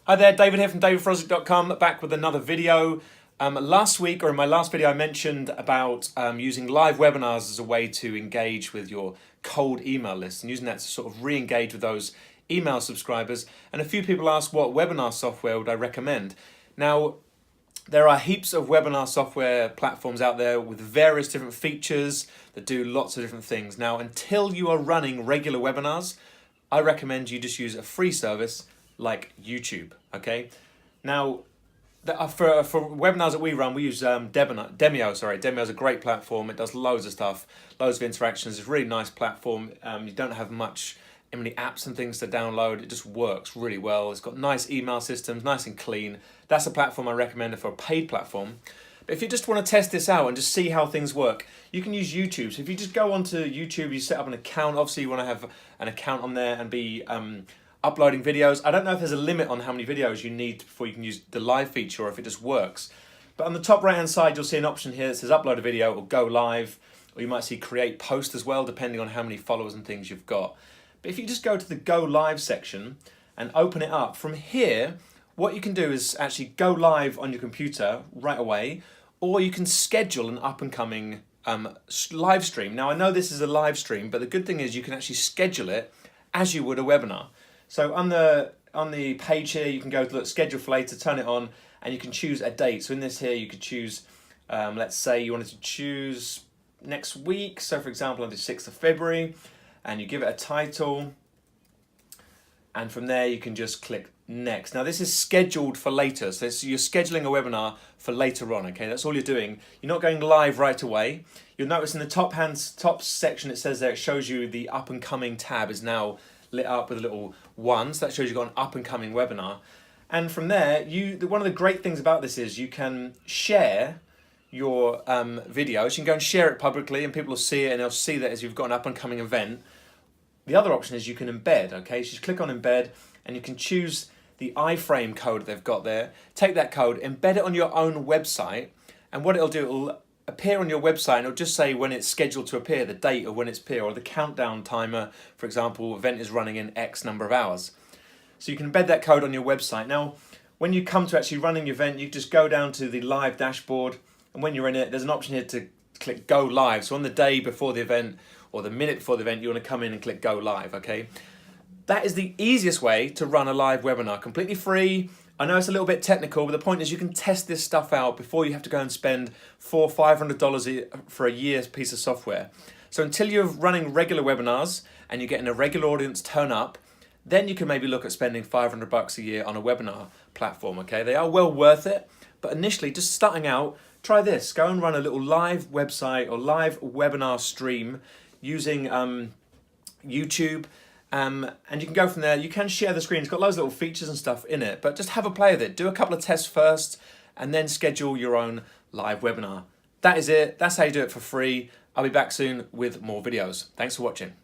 Hi there, David here from davidfrosdick.com, back with another video. Last week, or in my last video, I mentioned about using live webinars as a way to engage with your cold email list and using that to sort of re-engage with those email subscribers. And a few people asked what webinar software would I recommend. Now, there are heaps of webinar software platforms out there with various different features that do lots of different things. Now, until you are running regular webinars, I recommend you just use a free service like YouTube, okay? Now, for webinars that we run, we use Demio. Demio is a great platform. It does loads of stuff, loads of interactions. It's a really nice platform. You don't have many apps and things to download. It just works really well. It's got nice email systems, nice and clean. That's a platform I recommend for a paid platform. But if you just want to test this out and just see how things work, you can use YouTube. So if you just go onto YouTube, you set up an account. Obviously, you want to have an account on there and be uploading videos. I don't know if there's a limit on how many videos you need before you can use the live feature or if it just works. But on the top right hand side, you'll see an option here that says upload a video or go live, or you might see create post as well, depending on how many followers and things you've got. But if you just go to the go live section and open it up, from here, what you can do is actually go live on your computer right away, or you can schedule an up and coming live stream. Now, I know this is a live stream, but the good thing is you can actually schedule it as you would a webinar. So on the page here, you can go to look, schedule for later, turn it on, and you can choose a date. So in this here, you could choose, let's say you wanted to choose next week. So for example, on the 6th of February, and you give it a title. And from there, you can just click next. Now this is scheduled for later. So you're scheduling a webinar for later on, okay? That's all you're doing. You're not going live right away. You'll notice in the top section, it says there, it shows you the up and coming tab is now lit up with a little one, so that shows you've got an up and coming webinar. And from there, one of the great things about this is you can share your videos. You can go and share it publicly and people will see it and they'll see that as you've got an up and coming event. The other option is you can embed, okay? So you click on embed and you can choose the iframe code they've got there, take that code, embed it on your own website, and what it'll do, it'll appear on your website and it'll just say when it's scheduled to appear, the date of when it's appear, or the countdown timer, for example, event is running in X number of hours. So you can embed that code on your website. Now, when you come to actually running your event, you just go down to the live dashboard, and when you're in it, there's an option here to click go live. So on the day before the event, or the minute before the event, you want to come in and click go live, okay? That is the easiest way to run a live webinar, completely free. I know it's a little bit technical, but the point is you can test this stuff out before you have to go and spend $400 or $500 for a year's piece of software. So until you're running regular webinars and you're getting a regular audience turn up, then you can maybe look at spending $500 a year on a webinar platform, okay? They are well worth it, but initially, just starting out, try this. Go and run a little live website or live webinar stream using YouTube. And you can go from there. You can share the screen. It's got loads of little features and stuff in it, but just have a play with it. Do a couple of tests first and then schedule your own live webinar. That is it. That's how you do it for free. I'll be back soon with more videos. Thanks for watching.